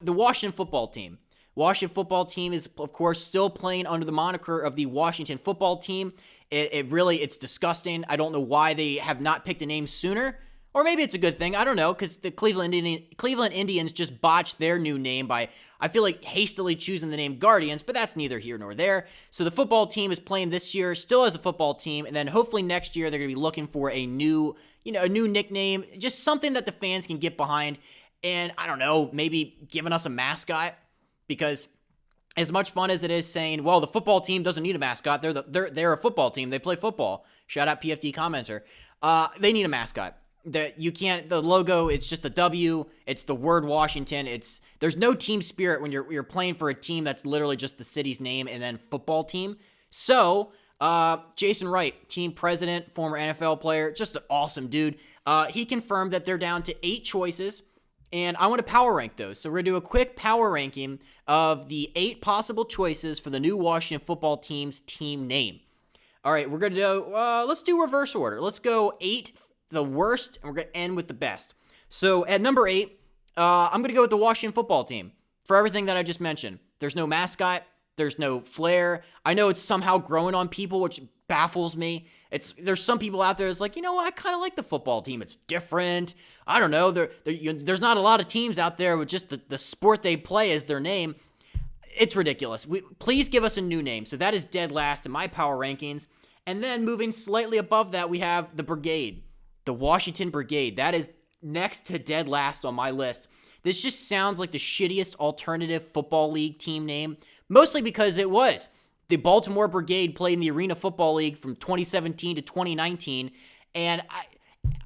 The Washington football team. Washington football team is, of course, still playing under the moniker of the Washington football team. It's disgusting. I don't know why they have not picked a name sooner. Or maybe it's a good thing. I don't know, because the Cleveland Indians just botched their new name by, I feel like, hastily choosing the name Guardians, but that's neither here nor there. So the football team is playing this year still as a football team, and then hopefully next year they're going to be looking for a new nickname, just something that the fans can get behind. And I don't know, maybe giving us a mascot, because as much fun as it is saying, well, the football team doesn't need a mascot, they're a football team, they play football. Shout out PFT commenter. They need a mascot. The logo, it's just a W, it's the word Washington. There's no team spirit when you're playing for a team that's literally just the city's name and then football team. So, Jason Wright, team president, former NFL player, just an awesome dude. He confirmed that they're down to 8 choices, and I want to power rank those. So we're going to do a quick power ranking of the 8 possible choices for the new Washington football team's team name. All right, we're going to do, let's do reverse order. Let's go 8 the worst, and we're going to end with the best. So at number 8, I'm going to go with the Washington football team for everything that I just mentioned. There's no mascot. There's no flair. I know it's somehow growing on people, which baffles me. There's some people out there that's like, I kind of like the football team. It's different. I don't know. There's not a lot of teams out there with just the sport they play as their name. It's ridiculous. Please give us a new name. So that is dead last in my power rankings. And then moving slightly above that, we have the Brigade. The Washington Brigade. That is next to dead last on my list. This just sounds like the shittiest alternative football league team name, mostly because it was. The Baltimore Brigade played in the Arena Football League from 2017 to 2019, and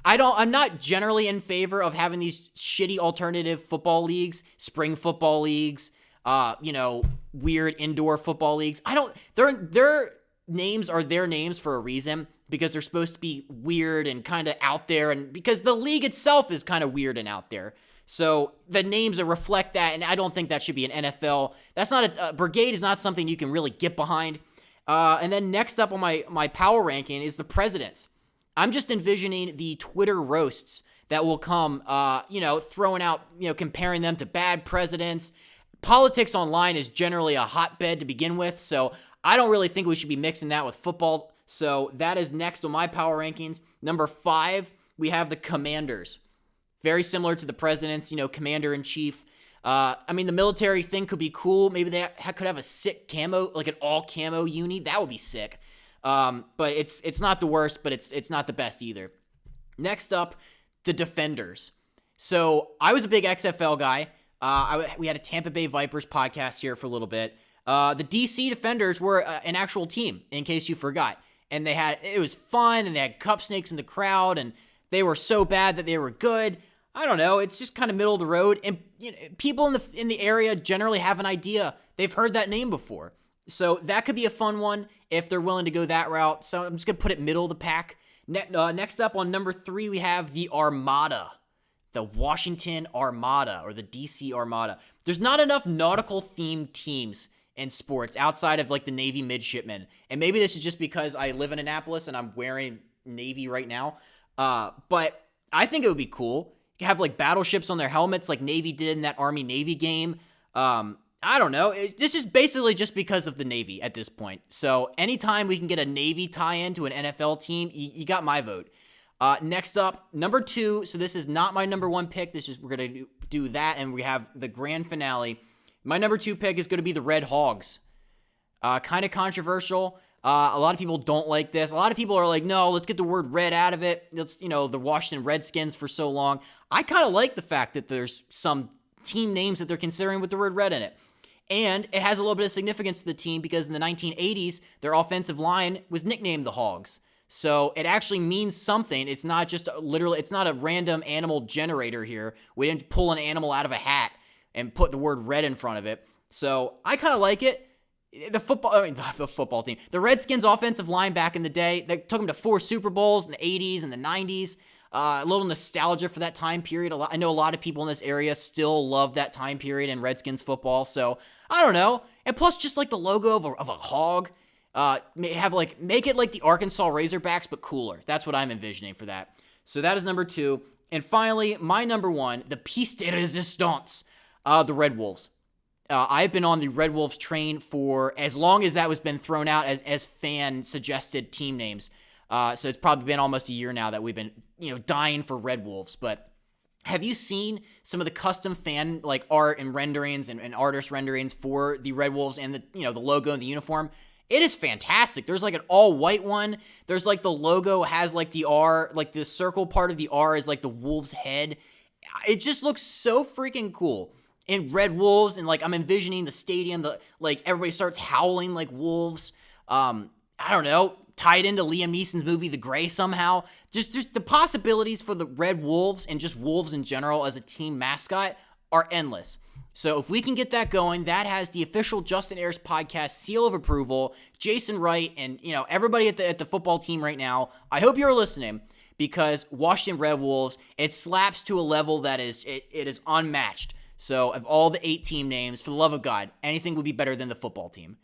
I'm not generally in favor of having these shitty alternative football leagues, spring football leagues, weird indoor football leagues. Their names are their names for a reason, because they're supposed to be weird and kind of out there, and because the league itself is kind of weird and out there. So the names reflect that, and I don't think that should be an NFL. That's not a Brigade is not something you can really get behind. And then next up on my power ranking is the presidents. I'm just envisioning the Twitter roasts that will come, throwing out, comparing them to bad presidents. Politics online is generally a hotbed to begin with, so I don't really think we should be mixing that with football. So that is next on my power rankings. Number 5, we have the Commanders. Very similar to the presidents, commander-in-chief. The military thing could be cool. Maybe they could have a sick camo, like an all-camo uni. That would be sick. But it's not the worst, but it's not the best either. Next up, the Defenders. So I was a big XFL guy. We had a Tampa Bay Vipers podcast here for a little bit. The DC Defenders were an actual team, in case you forgot. And it was fun, and they had cup snakes in the crowd, and they were so bad that they were good. I don't know. It's just kind of middle of the road, and people in the area generally have an idea. They've heard that name before, so that could be a fun one if they're willing to go that route. So I'm just gonna put it middle of the pack. Next up on number 3, we have the Armada, the Washington Armada or the DC Armada. There's not enough nautical themed teams in sports outside of like the Navy midshipmen, and maybe this is just because I live in Annapolis and I'm wearing Navy right now. But I think it would be cool. You could have like battleships on their helmets like Navy did in that Army-Navy game. I don't know. This is basically just because of the Navy at this point. So anytime we can get a Navy tie-in to an NFL team, you got my vote. Next up, number 2. So this is not my number 1 pick. We're going to do that, and we have the grand finale. My number 2 pick is going to be the Red Hogs. Kind of controversial. A lot of people don't like this. A lot of people are like, no, let's get the word red out of it. Let's, the Washington Redskins for so long. I kind of like the fact that there's some team names that they're considering with the word red in it. And it has a little bit of significance to the team because in the 1980s, their offensive line was nicknamed the Hogs. So it actually means something. It's not just it's not a random animal generator here. We didn't pull an animal out of a hat and put the word red in front of it. So I kind of like it. The football team. The Redskins offensive line back in the day, they took them to 4 Super Bowls in the 80s and the 90s. A little nostalgia for that time period. I know a lot of people in this area still love that time period in Redskins football. So I don't know. And plus, just like the logo of a hog, make it like the Arkansas Razorbacks, but cooler. That's what I'm envisioning for that. So that is number 2. And finally, my number 1, the piece de resistance. The Red Wolves. I've been on the Red Wolves train for as long as that was been thrown out as fan suggested team names. So it's probably been almost a year now that we've been, dying for Red Wolves. But have you seen some of the custom fan like art and renderings and artist renderings for the Red Wolves and the logo and the uniform? It is fantastic. There's like an all white one. There's like the logo has like the R, like the circle part of the R is like the wolf's head. It just looks so freaking cool. In Red Wolves, and like I'm envisioning the stadium, like everybody starts howling like wolves. I don't know, tied into Liam Neeson's movie The Grey somehow. Just the possibilities for the Red Wolves and just wolves in general as a team mascot are endless. So if we can get that going, that has the official Justin Ayers podcast seal of approval. Jason Wright and everybody at the football team right now, I hope you're listening, because Washington Red Wolves, it slaps to a level that is unmatched. So of all the 8 team names, for the love of God, anything would be better than the football team.